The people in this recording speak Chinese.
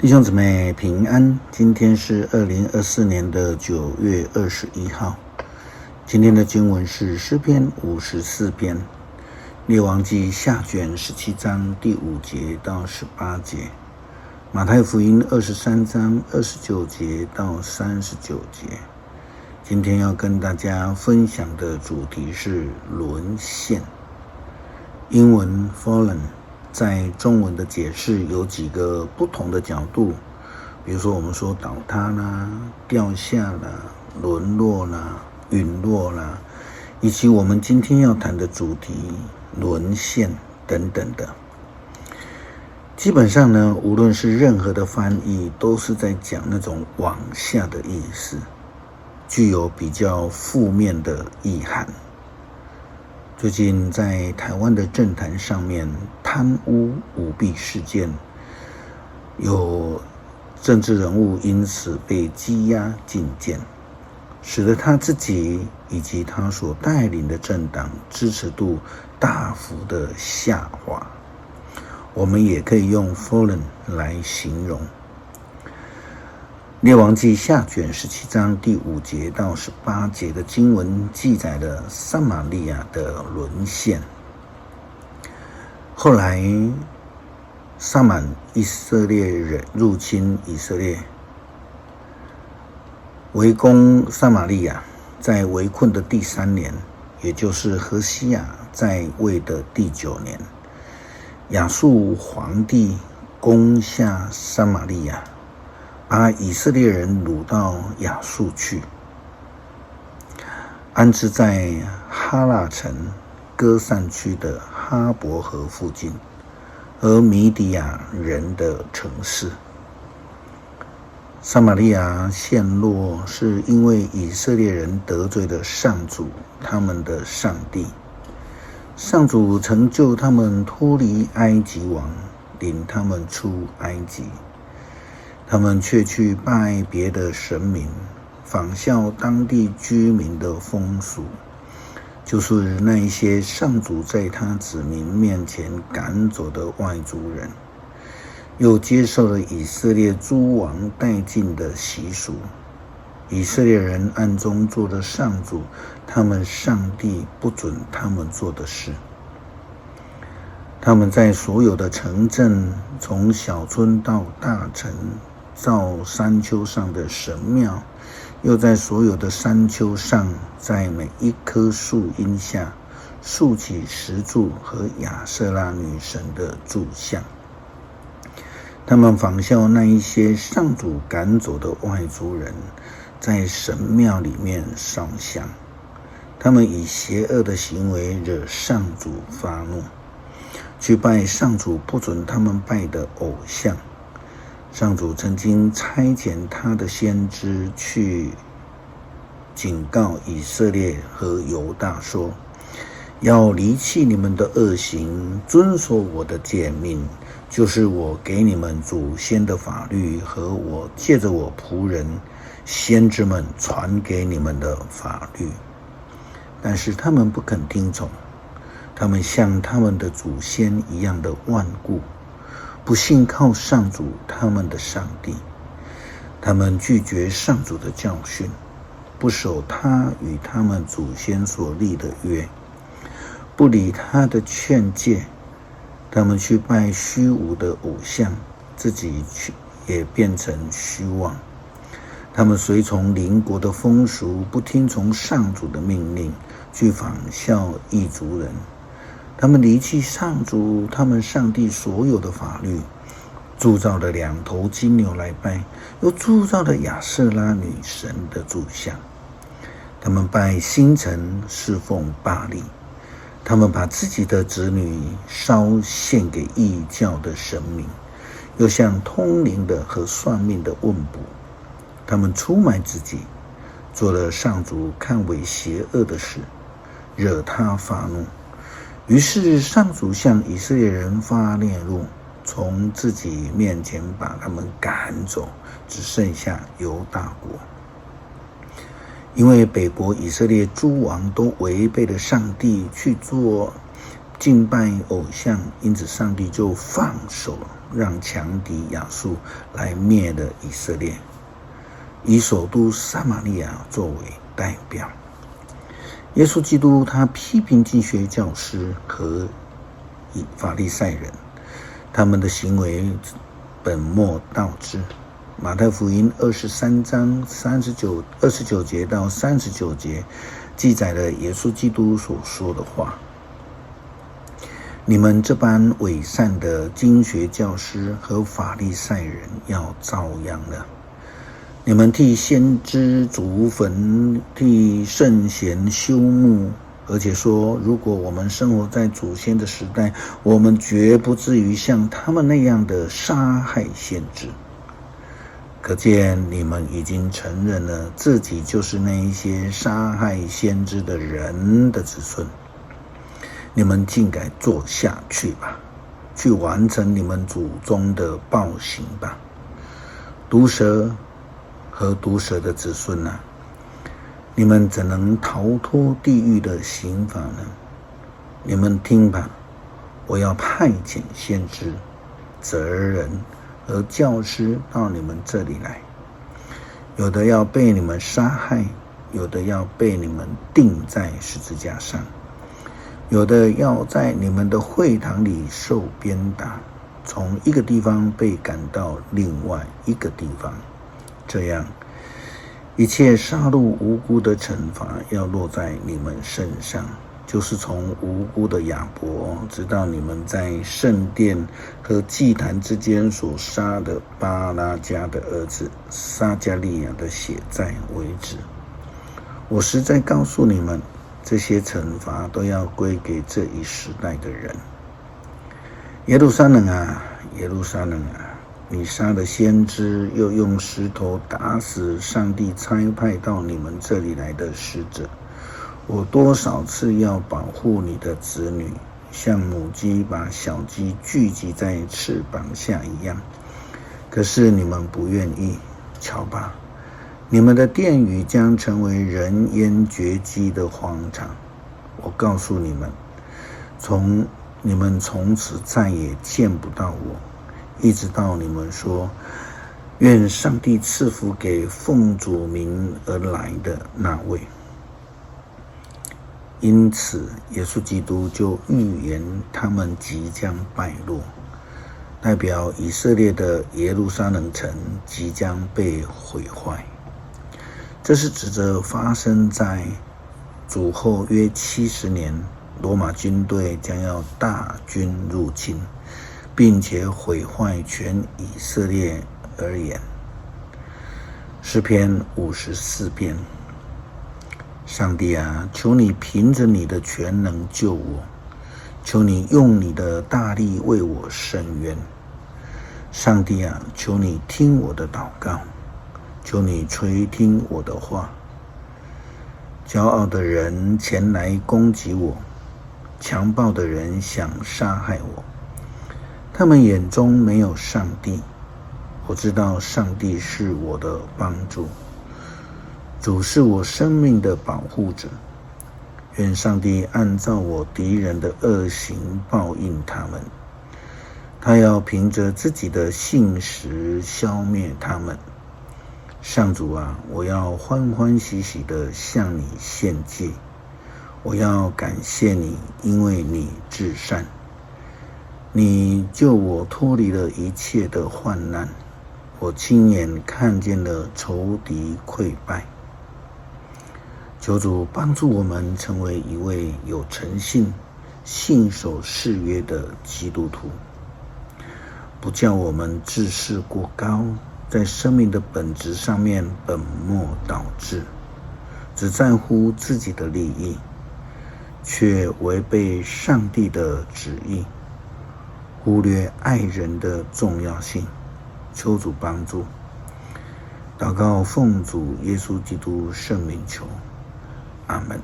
弟兄姊妹平安，今天是2024年的9月21号。今天的经文是诗篇54篇，列王记下卷17章第5节到18节，马太福音23章29节到39节。今天要跟大家分享的主题是沦陷，英文 fallen。在中文的解释有几个不同的角度，比如说我们说倒塌啦、掉下啦、沦落啦、陨落啦，以及我们今天要谈的主题沦陷等等的。基本上呢，无论是任何的翻译，都是在讲那种往下的意思，具有比较负面的意涵。最近在台湾的政坛上面，贪污舞弊事件，有政治人物因此被羁押禁见，使得他自己以及他所带领的政党支持度大幅的下滑。我们也可以用 fallen 来形容。列王记下卷17章第5节到18节的经文记载了撒玛利亚的沦陷。后来撒满以色列人入侵以色列，围攻撒玛利亚，在围困的第3年，也就是何西亚在位的第9年，亚述皇帝攻下撒玛利亚，把以色列人掳到亚述去，安置在哈腊城歌散区的哈伯河附近和米底亚人的城市。撒玛利亚陷落是因为以色列人得罪了上主，他们的上帝。上主曾救他们脱离埃及王，领他们出埃及，他们却去拜别的神明，仿效当地居民的风俗，就是那一些上主在他子民面前赶走的外族人，又接受了以色列诸王带进的习俗。以色列人暗中做了上主他们上帝不准他们做的事。他们在所有的城镇，从小村到大城，造山丘上的神庙，又在所有的山丘上，在每一棵树荫下竖起石柱和亚舍拉女神的柱像。他们仿效那一些上主赶走的外族人，在神庙里面烧香。他们以邪恶的行为惹上主发怒，去拜上主不准他们拜的偶像。上主曾经差遣他的先知去警告以色列和犹大说，要离弃你们的恶行，遵守我的诫命，就是我给你们祖先的法律和我借着我仆人先知们传给你们的法律。但是他们不肯听从，他们像他们的祖先一样的顽固，不信靠上主他们的上帝。他们拒绝上主的教训，不守他与他们祖先所立的约，不理他的劝诫。他们去拜虚无的偶像，自己也变成虚妄。他们随从邻国的风俗，不听从上主的命令，去仿效异族人。他们离弃上主他们上帝所有的法律，铸造了2头金牛来拜，又铸造了亚舍拉女神的柱像。他们拜星辰，侍奉巴力。他们把自己的子女烧献给异教的神明，又向通灵的和算命的问卜。他们出卖自己，做了上主看为邪恶的事，惹他发怒。于是上主向以色列人发烈怒，从自己面前把他们赶走，只剩下犹大国。因为北国以色列诸王都违背了上帝，去做敬拜偶像，因此上帝就放手让强敌亚述来灭了以色列，以首都撒玛利亚作为代表。耶稣基督他批评经学教师和法利赛人，他们的行为本末倒置。马太福音23章29节到39节记载了耶稣基督所说的话：你们这般伪善的经学教师和法利赛人要遭殃了。你们替先知筑坟，替圣贤修墓，而且说，如果我们生活在祖先的时代，我们绝不至于像他们那样的杀害先知。可见你们已经承认了自己就是那一些杀害先知的人的子孙。你们竟敢做下去吧，去完成你们祖宗的暴行吧。毒蛇和毒蛇的子孙啊，你们怎能逃脱地狱的刑罚呢？你们听吧，我要派遣先知、责人和教师到你们这里来，有的要被你们杀害，有的要被你们钉在十字架上，有的要在你们的会堂里受鞭打，从一个地方被赶到另外一个地方。这样，一切杀戮无辜的惩罚要落在你们身上，就是从无辜的亚伯，直到你们在圣殿和祭坛之间所杀的巴拉加的儿子撒加利亚的血债为止。我实在告诉你们，这些惩罚都要归给这一时代的人。耶路撒冷啊，耶路撒冷啊，你杀了先知，又用石头打死上帝差派到你们这里来的使者。我多少次要保护你的子女，像母鸡把小鸡聚集在翅膀下一样，可是你们不愿意。瞧吧，你们的殿宇将成为人烟绝迹的荒场。我告诉你们，你们从此再也见不到我，一直到你们说，愿上帝赐福给奉主名而来的那位。因此，耶稣基督就预言他们即将败落，代表以色列的耶路撒冷城即将被毁坏。这是指着发生在主后约70年，罗马军队将要大军入侵，并且毁坏全以色列而言。诗篇54篇。上帝啊，求你凭着你的全能救我，求你用你的大力为我伸冤。上帝啊，求你听我的祷告，求你垂听我的话。骄傲的人前来攻击我，强暴的人想杀害我，他们眼中没有上帝。我知道上帝是我的帮助，主是我生命的保护者。愿上帝按照我敌人的恶行报应他们，他要凭着自己的信实消灭他们。上主啊，我要欢欢喜喜地向你献祭，我要感谢你，因为你至善。你救我脱离了一切的患难，我亲眼看见了仇敌溃败。求主帮助我们成为一位有诚信、信守誓约的基督徒，不叫我们自视过高，在生命的本质上面本末倒置，只在乎自己的利益，却违背上帝的旨意，忽略爱人的重要性。求主帮助。祷告奉主耶稣基督圣名求，阿们。